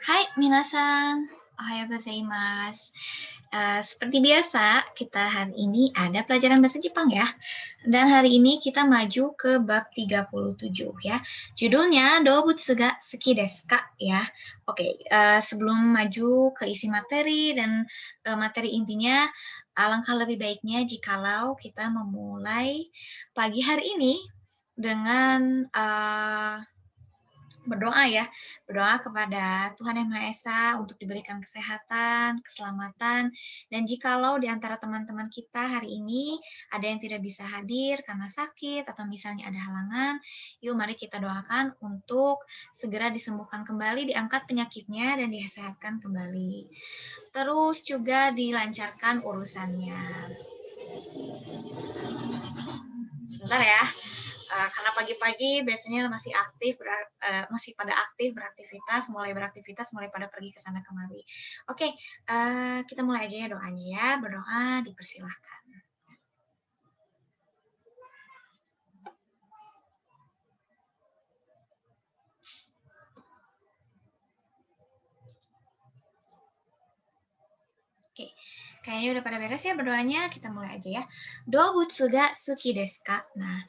Hai minasan, ohayo gozaimasu. Seperti biasa, kita hari ini ada pelajaran bahasa Jepang ya. Dan hari ini kita maju ke bab 37 ya. Judulnya Doubutsu ga suki desu ka ya. Oke, sebelum maju ke isi materi dan materi intinya, alangkah lebih baiknya jikalau kita memulai pagi hari ini dengan berdoa ya, berdoa kepada Tuhan Yang Maha Esa untuk diberikan kesehatan, keselamatan, dan jikalau di antara teman-teman kita hari ini ada yang tidak bisa hadir karena sakit atau misalnya ada halangan, yuk mari kita doakan untuk segera disembuhkan kembali, diangkat penyakitnya dan disehatkan kembali. Terus juga dilancarkan urusannya. Sebentar ya. Karena pagi-pagi biasanya masih masih pada aktif beraktivitas, mulai pada pergi ke sana kemari. Oke, kita mulai aja ya doanya ya. Berdoa dipersilahkan. Oke, kayaknya udah pada beres ya berdoanya. Kita mulai aja ya. Doubutsu ga suki desu ka? Nah,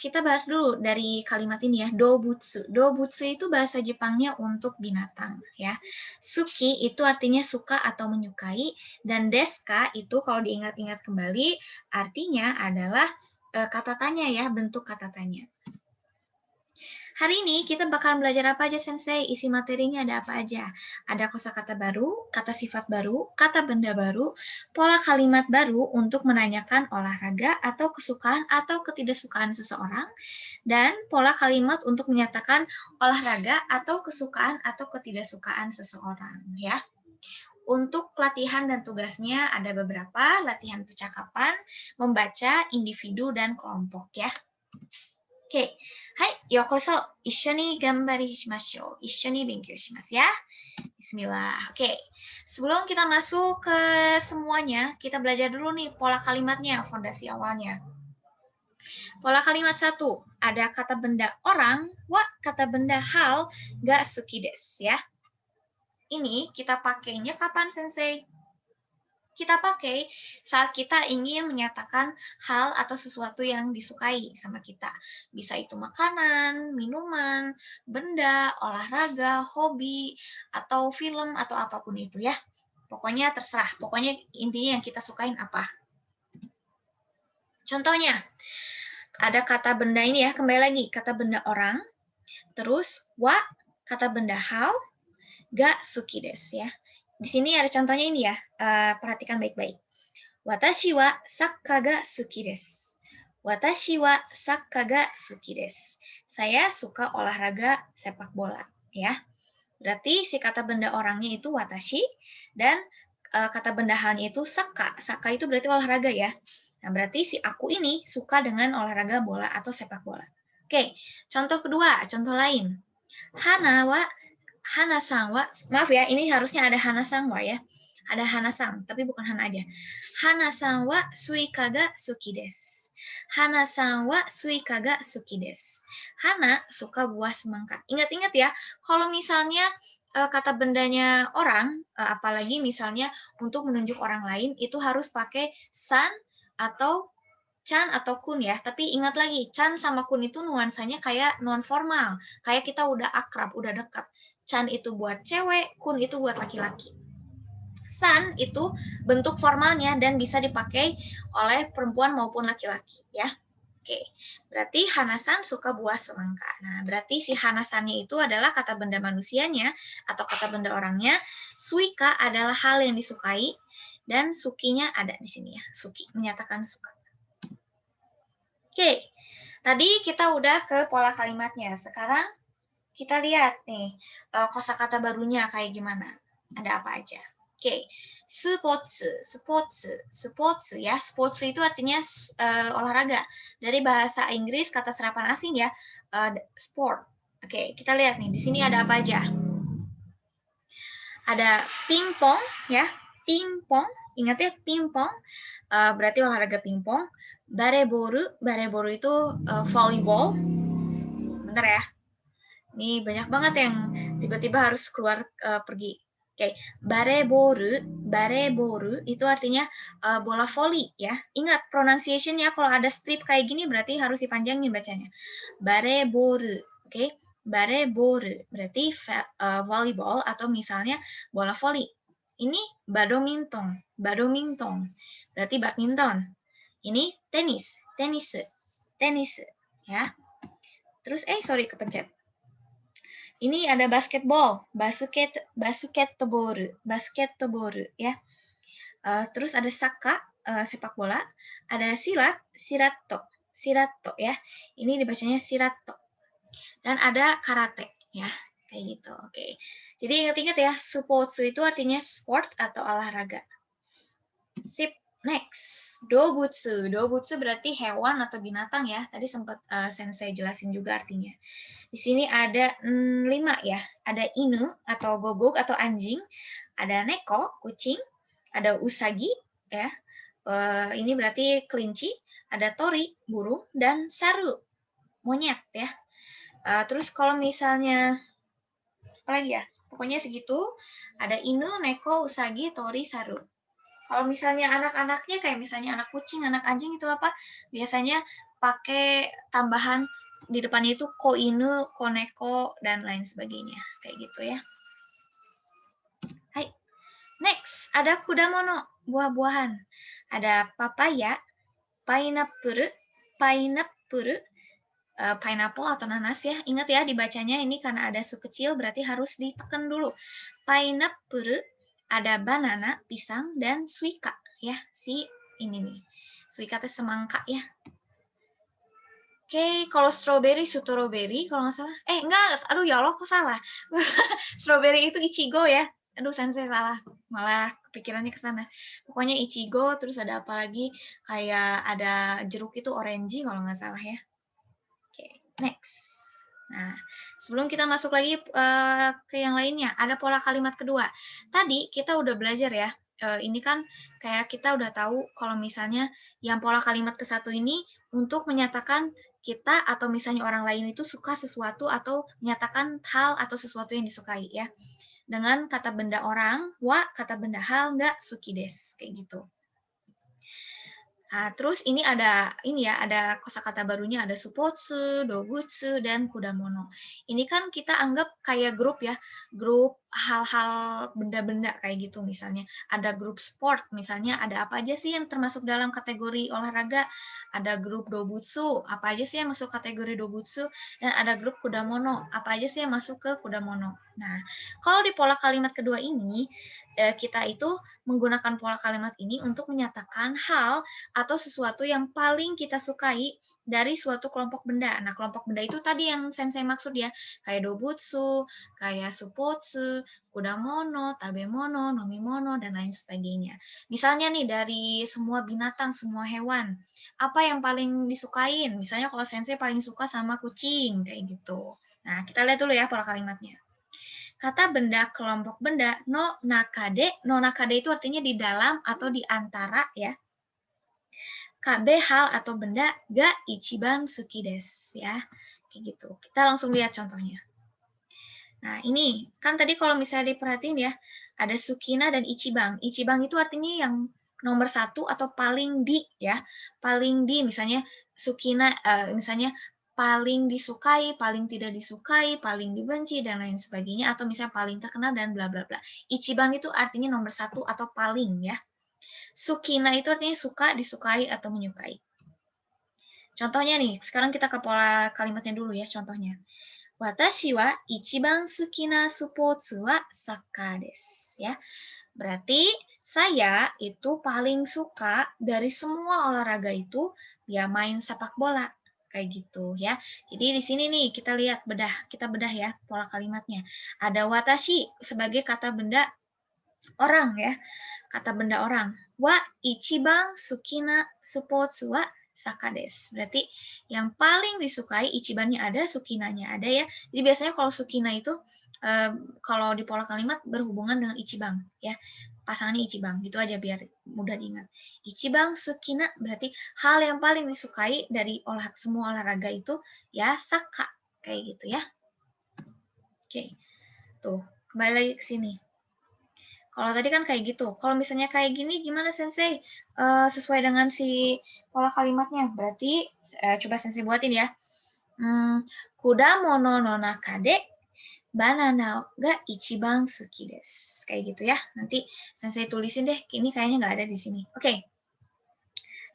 kita bahas dulu dari kalimat ini ya. Doubutsu. Doubutsu itu bahasa Jepangnya untuk binatang ya. Suki itu artinya suka atau menyukai. Dan desu ka itu kalau diingat-ingat kembali artinya adalah kata tanya ya, bentuk kata tanya. Hari ini kita bakal belajar apa aja Sensei? Isi materinya ada apa aja? Ada kosakata baru, kata sifat baru, kata benda baru, pola kalimat baru untuk menanyakan olahraga atau kesukaan atau ketidaksukaan seseorang, dan pola kalimat untuk menyatakan olahraga atau kesukaan atau ketidaksukaan seseorang ya. Untuk latihan dan tugasnya ada beberapa, latihan percakapan, membaca, individu, dan kelompok ya. Oke, hai, yokoso. Ishoni gambari shimashou. Ishoni benkyou shimasu ya. Bismillah. Oke, sebelum kita masuk ke semuanya, kita belajar dulu nih pola kalimatnya, fondasi awalnya. Pola kalimat 1, ada kata benda orang, wa kata benda hal, ga suki desu ya. Ini kita pakainya kapan, Sensei? Kita pakai saat kita ingin menyatakan hal atau sesuatu yang disukai sama kita. Bisa itu makanan, minuman, benda, olahraga, hobi, atau film, atau apapun itu ya. Pokoknya terserah. Pokoknya intinya yang kita sukain apa. Contohnya, ada kata benda ini ya, kembali lagi. Kata benda orang, terus wa, kata benda hal, ga suki desu ya. Di sini ada contohnya ini ya, perhatikan baik-baik. Watashi wa sakka ga suki desu. Watashi wa sakka ga suki desu. Saya suka olahraga sepak bola, ya. Berarti si kata benda orangnya itu watashi dan kata benda halnya itu sakka. Sakka itu berarti olahraga ya. Nah, berarti si aku ini suka dengan olahraga bola atau sepak bola. Oke, contoh kedua, contoh lain. Hana-san wa, maaf ya, ini harusnya ada Hana-san wa ya. Ada Hana-san, tapi bukan Hana aja. Hana-san wa suika ga suki desu. Hana-san wa suika ga suki desu. Hana suka buah semangka. Ingat-ingat ya, kalau misalnya kata bendanya orang, apalagi misalnya untuk menunjuk orang lain, itu harus pakai san atau chan atau kun ya. Tapi ingat lagi, chan sama kun itu nuansanya kayak non formal. Kayak kita udah akrab, udah dekat. Chan itu buat cewek, kun itu buat laki-laki. San itu bentuk formalnya dan bisa dipakai oleh perempuan maupun laki-laki ya. Oke, berarti Hana-san suka buah semangka. Nah, berarti si Hana-sannya itu adalah kata benda manusianya atau kata benda orangnya. Suika adalah hal yang disukai dan sukinya ada di sini ya. Suki menyatakan suka. Oke, tadi kita udah ke pola kalimatnya. Sekarang kita lihat nih kosakata barunya kayak gimana. Ada apa aja. Oke, sports ya. Sports itu artinya olahraga. Dari bahasa Inggris kata serapan asing ya, sport. Oke, kita lihat nih. Di sini ada apa aja? Ada pingpong ya, pingpong. Ingat ya, pingpong berarti olahraga pingpong. Bareboru itu volleyball. Bentar ya. Nih banyak banget yang tiba-tiba harus keluar pergi. Oke, bareboru itu artinya bola voli ya. Ingat pronunciation-nya kalau ada strip kayak gini berarti harus dipanjangin bacanya. Bareboru, oke? Bareboru berarti volleyball atau misalnya bola voli. Ini badminton, badminton berarti badminton. Ini tenis, tenis, tenis ya. Terus sorry kepencet. Ini ada basketball, basketball, basketball ya. Terus ada saka, sepak bola. Ada silat, sirato, sirato ya. Ini dibacanya sirato. Dan ada karate ya, kayak gitu. Oke. Jadi ingat-ingat ya, supotsu itu artinya sport atau olahraga. Sip. Next, dobutsu. Dobutsu berarti hewan atau binatang ya. Tadi sempat sensei jelasin juga artinya. Di sini ada 5 ya. Ada inu atau gogok atau anjing. Ada neko, kucing. Ada usagi ya. Ini berarti kelinci. Ada tori, burung. Dan saru, monyet ya. Terus kalau misalnya, apa lagi ya? Pokoknya segitu. Ada inu, neko, usagi, tori, saru. Kalau misalnya anak-anaknya kayak misalnya anak kucing, anak anjing itu apa? Biasanya pakai tambahan di depannya itu ko inu, koneko, dan lain sebagainya. Kayak gitu ya. Hai. Next, ada kudamono, buah-buahan. Ada papaya, pineapple, pineapple, pineapple atau nanas ya. Ingat ya dibacanya ini karena ada su kecil berarti harus ditekan dulu. Pineapple, ada banana, pisang, dan suika ya. Si ini nih. Suika itu semangka ya. Oke, kalau strawberry, strawberry kalau nggak salah. Enggak, aduh ya Allah kok salah. Strawberry itu ichigo ya. Aduh, sensei salah. Malah kepikirannya ke sana. Pokoknya ichigo, terus ada apa lagi? Kayak ada jeruk itu orange kalau nggak salah ya. Oke, next. Nah, sebelum kita masuk lagi ke yang lainnya, ada pola kalimat kedua. Tadi kita udah belajar ya. Ini kan kayak kita udah tahu kalau misalnya yang pola kalimat ke satu ini untuk menyatakan kita atau misalnya orang lain itu suka sesuatu atau menyatakan hal atau sesuatu yang disukai ya. Dengan kata benda orang, wa, kata benda hal, nggak suki des. Kayak gitu. Nah, terus ini ada ada kosakata barunya, ada supotsu, dobutsu, dan kudamono. Ini kan kita anggap kayak grup ya, grup hal-hal benda-benda kayak gitu misalnya. Ada grup sport, misalnya ada apa aja sih yang termasuk dalam kategori olahraga? Ada grup dobutsu, apa aja sih yang masuk kategori dobutsu? Dan ada grup kudamono, apa aja sih yang masuk ke kudamono? Nah, kalau di pola kalimat kedua ini, kita itu menggunakan pola kalimat ini untuk menyatakan hal atau sesuatu yang paling kita sukai dari suatu kelompok benda. Nah, kelompok benda itu tadi yang sensei maksud ya, kayak dobutsu, kayak supotsu, kudamono, tabemono, nomimono, dan lain sebagainya. Misalnya nih, dari semua binatang, semua hewan, apa yang paling disukain? Misalnya kalau sensei paling suka sama kucing, kayak gitu. Nah, kita lihat dulu ya pola kalimatnya. Kata benda, kelompok benda, no nakade. No nakade itu artinya di dalam atau di antara ya. Kabe hal atau benda ga ichiban suki desu ya. Kayak gitu. Kita langsung lihat contohnya. Nah, ini kan tadi kalau misalnya diperhatiin ya, ada sukina dan ichiban. Ichiban itu artinya yang nomor satu atau paling di ya. Paling di misalnya sukina misalnya paling disukai, paling tidak disukai, paling dibenci dan lain sebagainya atau misalnya paling terkenal dan bla bla bla. Ichiban itu artinya nomor satu atau paling ya. Sukina itu artinya suka, disukai, atau menyukai. Contohnya nih, sekarang kita ke pola kalimatnya dulu ya, contohnya. Watashi wa ichiban suki na supotsu wa saka desu. Ya, berarti saya itu paling suka dari semua olahraga itu ya main sepak bola. Kayak gitu ya. Jadi di sini nih kita lihat kita bedah ya pola kalimatnya. Ada watashi sebagai kata benda orang ya, kata benda orang. Wa ichiban sukina supotsu wa saka desu. Berarti yang paling disukai ichibannya ada, sukinanya ada ya. Jadi biasanya kalau sukina itu kalau di pola kalimat berhubungan dengan ichiban ya. Pasangannya ichiban, gitu aja biar mudah diingat. Ichiban sukina berarti hal yang paling disukai dari semua olahraga itu ya saka kayak gitu ya. Oke, tuh kembali lagi ke sini. Kalau tadi kan kayak gitu. Kalau misalnya kayak gini gimana Sensei? Sesuai dengan si pola kalimatnya. Berarti coba Sensei buatin ya. Kudamono no naka de banana ga ichiban suki desu. Kayak gitu ya. Nanti Sensei tulisin deh. Ini kayaknya nggak ada di sini. Oke.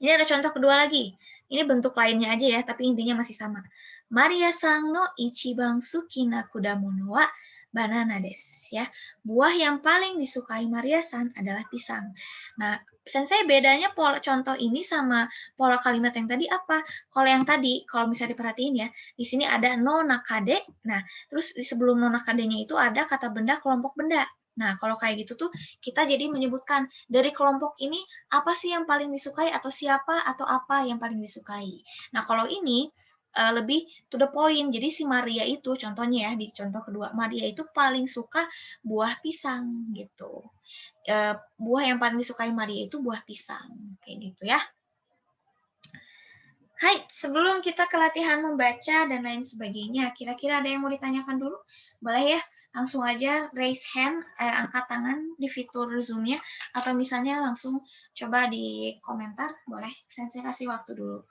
Ini ada contoh kedua lagi. Ini bentuk lainnya aja ya, tapi intinya masih sama. Maria-san no ichiban suki na kudamono wa banana desu. Ya. Buah yang paling disukai Maria-san adalah pisang. Nah, Sensei bedanya pola contoh ini sama pola kalimat yang tadi apa? Kalau yang tadi, kalau misalnya diperhatiin ya, di sini ada no nakade. Nah, terus di sebelum no nakade-nya itu ada kata benda kelompok benda. Nah, kalau kayak gitu tuh kita jadi menyebutkan dari kelompok ini apa sih yang paling disukai atau siapa atau apa yang paling disukai. Nah, kalau ini lebih to the point. Jadi si Maria itu contohnya ya di contoh kedua, Maria itu paling suka buah pisang gitu. Buah yang paling disukai Maria itu buah pisang kayak gitu ya. Hai, sebelum kita ke latihan membaca dan lain sebagainya, kira-kira ada yang mau ditanyakan dulu? Boleh ya, langsung aja raise hand, angkat tangan di fitur Zoom-nya, atau misalnya langsung coba di komentar, boleh. Saya kasih waktu dulu.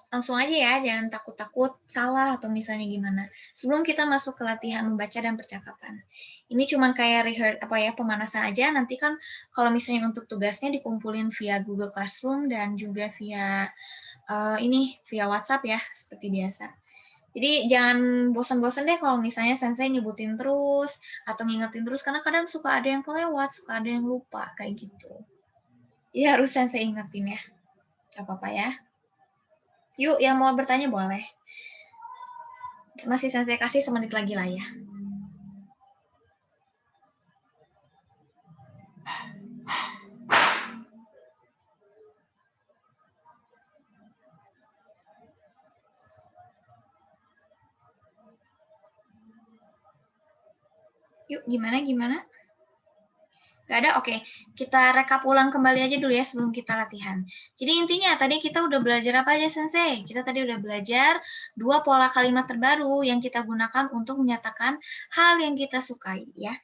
Langsung aja ya, jangan takut-takut salah atau misalnya gimana. Sebelum kita masuk ke latihan membaca dan percakapan. Ini cuman kayak pemanasan aja. Nanti kan kalau misalnya untuk tugasnya dikumpulin via Google Classroom dan juga via via WhatsApp ya, seperti biasa. Jadi jangan bosan-bosan deh kalau misalnya Sensei nyebutin terus atau ngingetin terus, karena kadang suka ada yang kelewat, suka ada yang lupa, kayak gitu. Jadi harus Sensei ingetin ya. Gak apa-apa ya. Yuk, yang mau bertanya boleh. Masih Sensei kasih semenit lagi lah ya. Yuk, gimana? Gak ada? Oke. Kita rekap ulang kembali aja dulu ya sebelum kita latihan. Jadi intinya tadi kita udah belajar apa aja Sensei? Kita tadi udah belajar 2 pola kalimat terbaru yang kita gunakan untuk menyatakan hal yang kita sukai ya.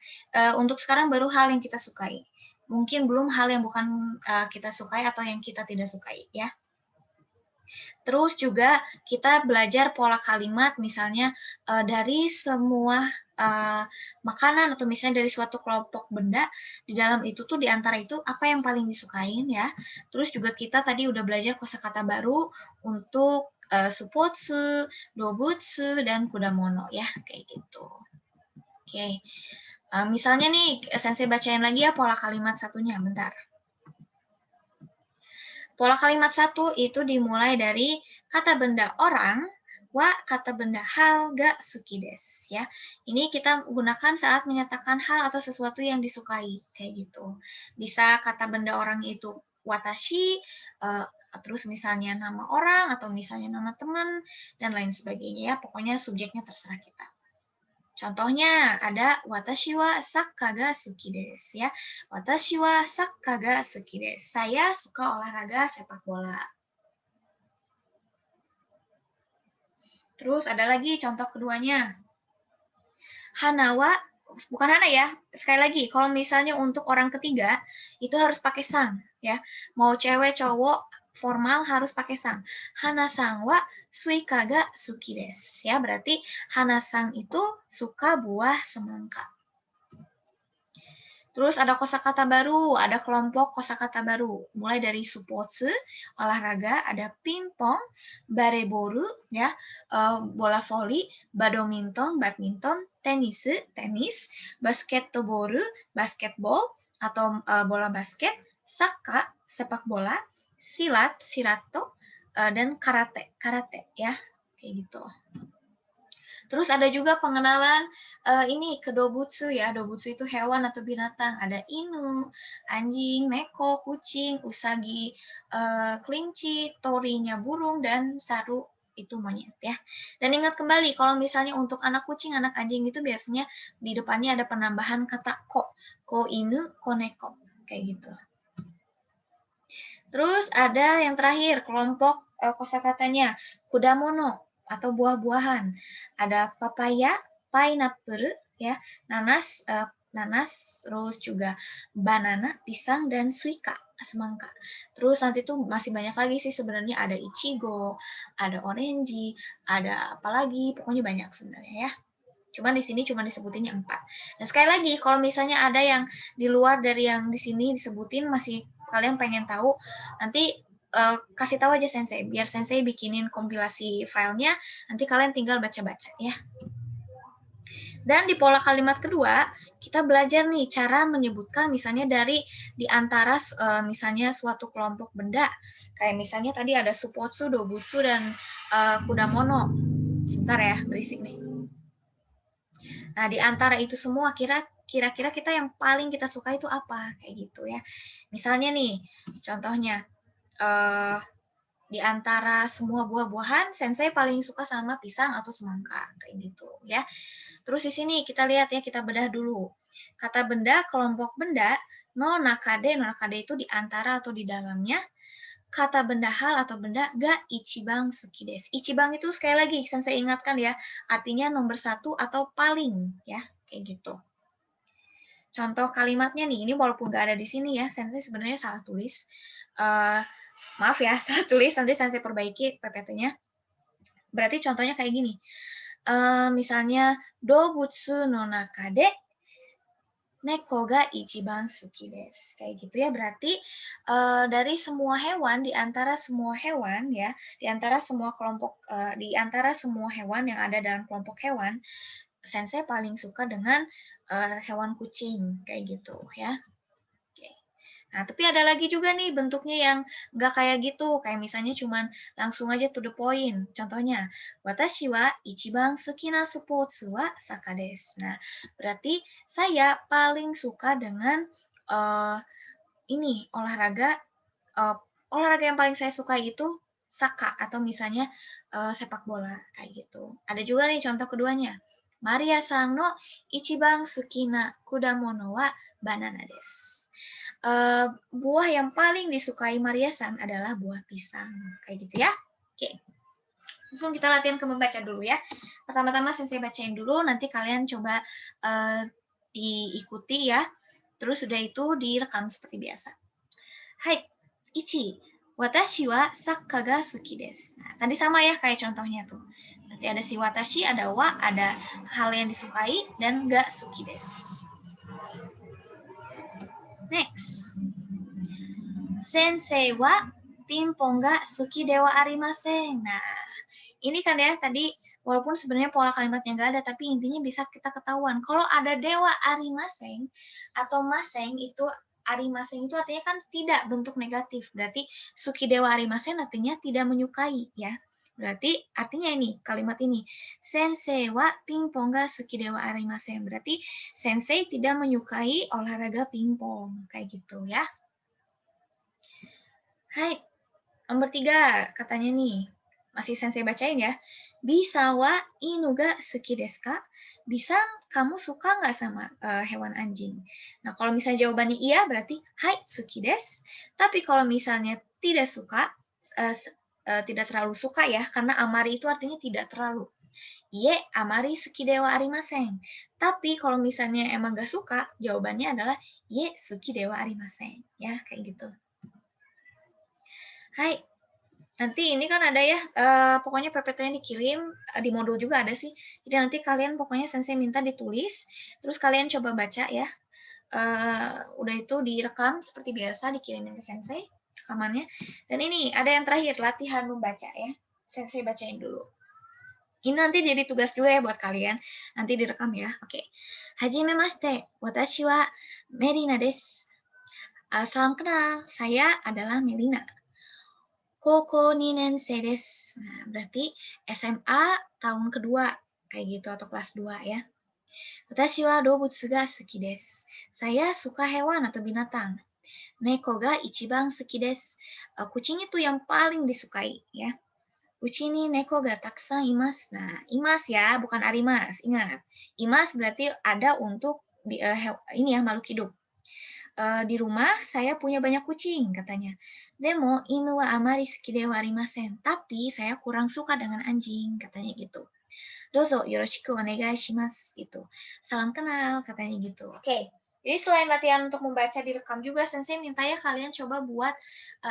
Untuk sekarang baru hal yang kita sukai. Mungkin belum hal yang bukan kita sukai atau yang kita tidak sukai ya. Terus juga kita belajar pola kalimat misalnya dari semua makanan atau misalnya dari suatu kelompok benda, di dalam itu tuh di antara itu apa yang paling disukain ya. Terus juga kita tadi udah belajar kosakata baru untuk supotsu, dobutsu, dan kudamono ya, kayak gitu. Oke. Misalnya nih, Sensei bacain lagi ya pola kalimat satunya, bentar. Pola kalimat satu itu dimulai dari kata benda orang, wa kata benda hal ga suki desu ya. Ini kita gunakan saat menyatakan hal atau sesuatu yang disukai kayak gitu. Bisa kata benda orang itu watashi, terus misalnya nama orang atau misalnya nama teman dan lain sebagainya ya. Pokoknya subjeknya terserah kita. Contohnya ada watashi wa sakka ga suki desu ya. Watashi wa sakka ga suki desu. Saya suka olahraga sepak bola. Terus ada lagi contoh keduanya. Hana wa, bukan hana ya. Sekali lagi, kalau misalnya untuk orang ketiga itu harus pakai sang ya. Mau cewek cowok formal harus pakai sang. Hana-sang wa suika ga suki desu ya. Berarti Hana-sang itu suka buah semangka. Terus ada kosakata baru, ada kelompok kosakata baru. Mulai dari supotsu, olahraga, ada pingpong, bareboru, ya, bola voli, badminton, tenis, basketball, atau bola basket, saka, sepak bola, silat, sirato, dan karate, ya, kayak gitu. Terus ada juga pengenalan ini ke dobutsu ya. Dobutsu itu hewan atau binatang. Ada inu, anjing, neko, kucing, usagi, kelinci, torinya burung, dan saru itu monyet ya. Dan ingat kembali kalau misalnya untuk anak kucing, anak anjing itu biasanya di depannya ada penambahan kata ko inu, ko neko, kayak gitu. Terus ada yang terakhir kelompok kosakatanya kudamono atau buah-buahan. Ada papaya, pineapple ya, nanas, terus juga banana, pisang dan suika, semangka. Terus nanti tuh masih banyak lagi sih sebenarnya, ada ichigo, ada orange, ada apa lagi, pokoknya banyak sebenarnya ya. Cuman di sini cuma disebutinnya 4. Dan sekali lagi, kalau misalnya ada yang di luar dari yang di sini disebutin masih kalian pengen tahu, nanti kasih tahu aja sensei, biar sensei bikinin kompilasi filenya, nanti kalian tinggal baca-baca ya. Dan di pola kalimat kedua, kita belajar nih cara menyebutkan misalnya dari di antara misalnya suatu kelompok benda. Kayak misalnya tadi ada supotsu, dobutsu, dan kudamono. Sebentar ya, berisik nih. Nah, di antara itu semua kira-kira kita yang paling kita suka itu apa? Kayak gitu ya. Misalnya nih, contohnya di antara semua buah-buahan, sensei paling suka sama pisang atau semangka, kayak gitu ya. Terus di sini kita lihat ya, kita bedah dulu. Kata benda, kelompok benda, no nakade itu di antara atau di dalamnya. Kata benda hal atau benda ga ichibang suki desu. Ichibang itu sekali lagi saya ingatkan ya, artinya nomor 1 atau paling ya, kayak gitu. Contoh kalimatnya nih, ini walaupun nggak ada di sini ya, sensei sebenarnya salah tulis. Maaf ya, salah tulis, nanti sensei perbaiki PPT-nya. Berarti contohnya kayak gini. Misalnya, dobutsu no nakade neko ga ichiban suki desu. Kayak gitu ya, berarti dari semua hewan, di antara semua hewan ya, di antara semua kelompok, di antara semua hewan yang ada dalam kelompok hewan, sensei paling suka dengan hewan kucing, kayak gitu ya. Oke. Nah, tapi ada lagi juga nih bentuknya yang nggak kayak gitu, kayak misalnya cuman langsung aja to the point. Contohnya, watashi wa ichiban suki na spotsu wa saka desu. Nah, berarti saya paling suka dengan ini olahraga yang paling saya suka itu saka atau misalnya sepak bola kayak gitu. Ada juga nih contoh keduanya. Maria-san no ichiban suki na kudamono wa banana desu. Buah yang paling disukai Maria-san adalah buah pisang. Kayak gitu ya. Oke. Langsung kita latihan ke membaca dulu ya. Pertama-tama sensei bacain dulu, nanti kalian coba diikuti ya. Terus sudah itu direkam seperti biasa. Hai, ichi. Watashi wa sakka ga suki desu. Nah, tadi sama ya kayak contohnya tuh. Nanti ada si watashi, ada wa, ada hal yang disukai, dan ga suki desu. Next. Sensei wa pimpong ga suki dewa arimasen. Nah, ini kan ya tadi walaupun sebenarnya pola kalimatnya nggak ada, tapi intinya bisa kita ketahuan. Kalau ada dewa arimasen atau maseng itu arimasen itu artinya kan tidak, bentuk negatif. Berarti suki dewa arimasen artinya tidak menyukai ya. Berarti artinya ini kalimat ini sensei wa pingpong ga suki dewa arimasen. Berarti sensei tidak menyukai olahraga pingpong kayak gitu ya. Hai, nomor 3 katanya nih, masih sensei bacain ya. Bisa wa inu ga suki desu ka? Bisa kamu suka nggak sama hewan anjing? Nah, kalau misalnya jawabannya iya, berarti hai suki desu. Tapi kalau misalnya tidak suka, tidak terlalu suka ya, karena amari itu artinya tidak terlalu. Ie amari suki dewa arimasen. Tapi kalau misalnya emang nggak suka, jawabannya adalah ie suki dewa arimasen. Ya, kayak gitu. Hai, nanti ini kan ada ya, pokoknya PPT-nya dikirim, di modul juga ada sih. Jadi nanti kalian pokoknya sensei minta ditulis, terus kalian coba baca ya. Udah itu direkam seperti biasa, dikirimin ke sensei rekamannya. Dan ini ada yang terakhir, latihan membaca ya. Sensei bacain dulu. Ini nanti jadi tugas juga ya buat kalian. Nanti direkam ya. Oke. Hajimemashite, watashi wa Melina desu. Salam kenal, saya adalah Melina. Koko 2 nensei desu. Nah, berarti SMA tahun kedua, kayak gitu, atau kelas 2 ya. Watashi wa doubutsu ga suki desu. Saya suka hewan atau binatang. Neko ga ichiban suki desu. Kucing itu yang paling disukai ya. Uchi ni neko ga takusan imasu. Nah, imas ya, bukan arimas. Ingat, imas berarti ada untuk ini ya, makhluk hidup. Di rumah saya punya banyak kucing, katanya. Demo, inu wa amari suki de wa arimasen. Tapi saya kurang suka dengan anjing, katanya gitu. Dozo yoroshiku onegai shimasu gitu. Salam kenal katanya gitu. Oke. Jadi selain latihan untuk membaca direkam juga Sensei minta ya kalian coba buat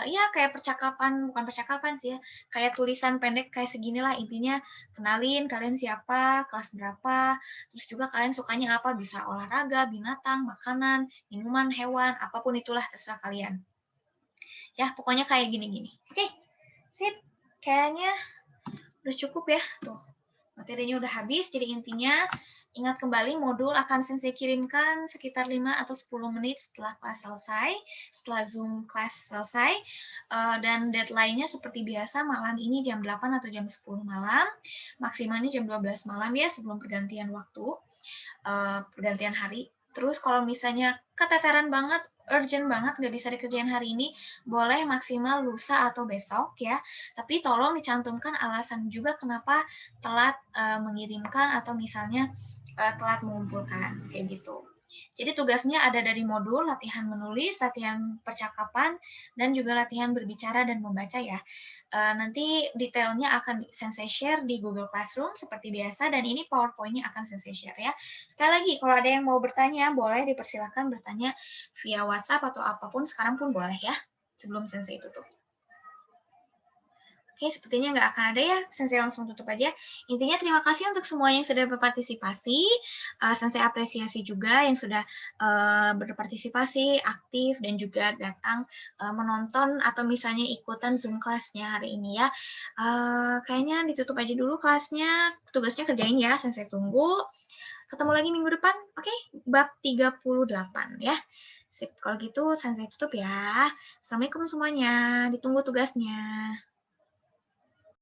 ya kayak percakapan, bukan percakapan sih ya, kayak tulisan pendek kayak seginilah intinya kenalin kalian siapa, kelas berapa, terus juga kalian sukanya apa, bisa olahraga, binatang, makanan, minuman, hewan, apapun itulah terserah kalian. Ya, pokoknya kayak gini-gini. Oke. Sip. Kayaknya udah cukup ya. Tuh. Materinya udah habis, jadi intinya ingat kembali modul akan Sensei kirimkan sekitar 5 atau 10 menit setelah kelas selesai, setelah Zoom kelas selesai, dan deadline-nya seperti biasa malam ini jam 8 atau jam 10 malam, maksimalnya jam 12 malam ya sebelum pergantian waktu, pergantian hari. Terus kalau misalnya keteteran banget, urgent banget, nggak bisa dikerjain hari ini, boleh maksimal lusa atau besok ya. Tapi tolong dicantumkan alasan juga kenapa telat mengirimkan atau misalnya telat mengumpulkan, kayak gitu. Jadi tugasnya ada dari modul latihan menulis, latihan percakapan, dan juga latihan berbicara dan membaca ya. Nanti detailnya akan Sensei share di Google Classroom seperti biasa, dan ini PowerPoint-nya akan Sensei share ya. Sekali lagi, kalau ada yang mau bertanya, boleh dipersilakan bertanya via WhatsApp atau apapun, sekarang pun boleh ya, sebelum Sensei tutup. Oke, sepertinya nggak akan ada ya. Sensei langsung tutup aja. Intinya terima kasih untuk semua yang sudah berpartisipasi. Sensei apresiasi juga yang sudah berpartisipasi, aktif, dan juga datang menonton atau misalnya ikutan Zoom kelasnya hari ini ya. Kayaknya ditutup aja dulu kelasnya. Tugasnya kerjain ya, Sensei tunggu. Ketemu lagi minggu depan, oke? Bab 38 ya. Sip, kalau gitu Sensei tutup ya. Assalamualaikum semuanya. Ditunggu tugasnya.